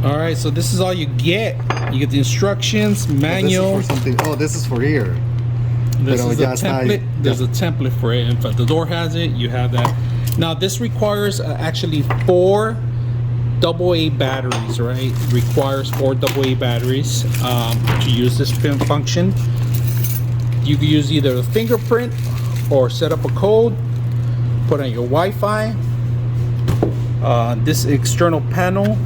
All right, so this is all you get. You get the instructions, manual. Oh, this is for something. Oh, this is for here. This is a template. There's a template for it. In fact, the door has it. You have that. Now this requires actually 4 AA batteries, right? It requires 4 AA batteries to use this function. You can use either a fingerprint or set up a code, put on your Wi-Fi. This external panel,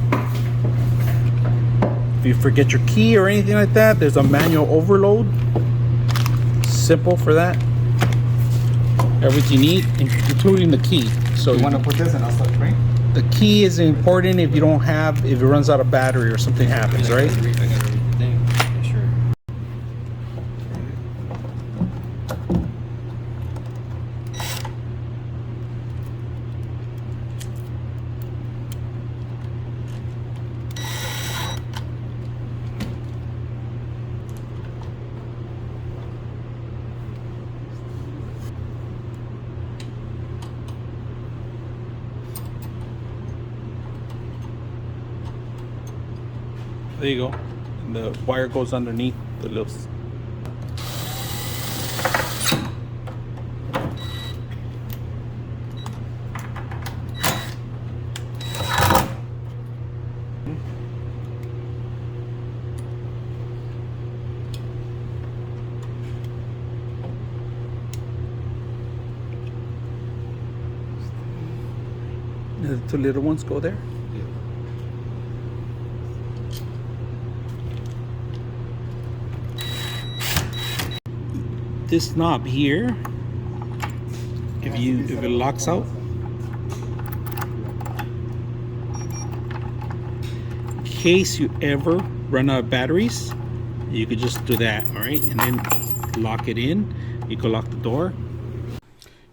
if you forget your key or anything like that, there's a manual overload. Simple for that. Everything you need, including the key. So you want to put this and I'll start spraying? The key is important if you don't have, if it runs out of battery or something happens, right? There you go. And the wire goes underneath the little. The 2 little ones go there. This knob here, if it locks out, in case you ever run out of batteries, you could just do that, all right, and then lock it in. You can lock the door.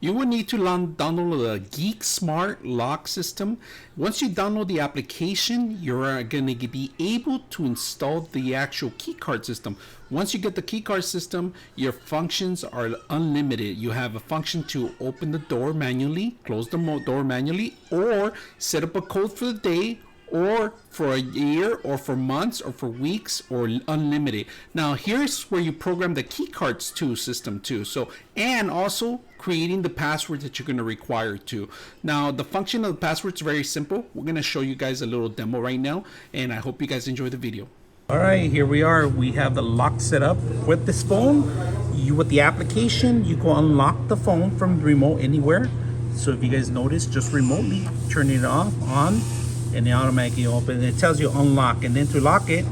You will need to download the Geek Smart Lock System. Once you download the application, you're going to be able to install the actual keycard system. Once you get the keycard system, your functions are unlimited. You have a function to open the door manually, close the door manually, or set up a code for the day, or for a year, or for months, or for weeks, or unlimited. Now here's where you program the keycards to system too. So, and also creating the password that you're going to require to. Now the function of the password is very simple. We're going to show you guys a little demo right now, and I hope you guys enjoy the video. All right, here we are. We have the lock set up with this phone. With the application, you go unlock the phone from the remote anywhere. So if you guys notice, just remotely turn it off, on, and it automatically opens. It tells you unlock, and then to lock it,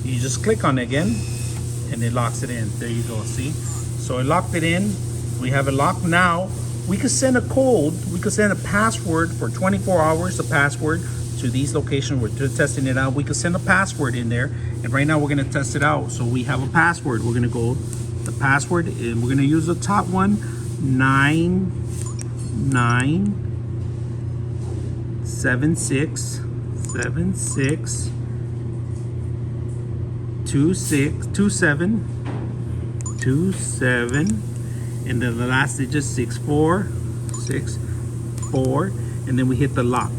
you just click on it again, and it locks it in. There you go. See? So it locked it in. We have it locked now. We could send a code. We could send a password for 24 hours. The password to these locations. We're testing it out. We could send a password in there, and right now we're going to test it out. So we have a password. We're going to go the password, and we're going to use the top one, 9976762727, and then the last digit 6464, and then we hit the lock.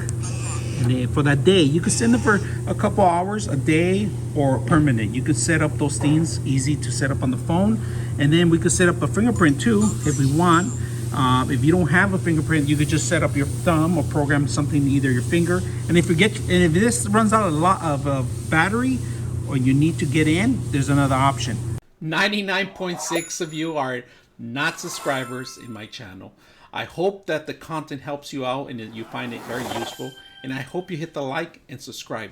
And then for that day, you could send it for a couple hours, a day, or permanent. You could set up those things, easy to set up on the phone. And then we could set up a fingerprint too, if we want. If you don't have a fingerprint, you could just set up your thumb or program something, either your finger. And if this runs out a lot of battery, or you need to get in, there's another option. 99.6 of you are not subscribers in my channel. I hope that the content helps you out and that you find it very useful. And I hope you hit the like and subscribe.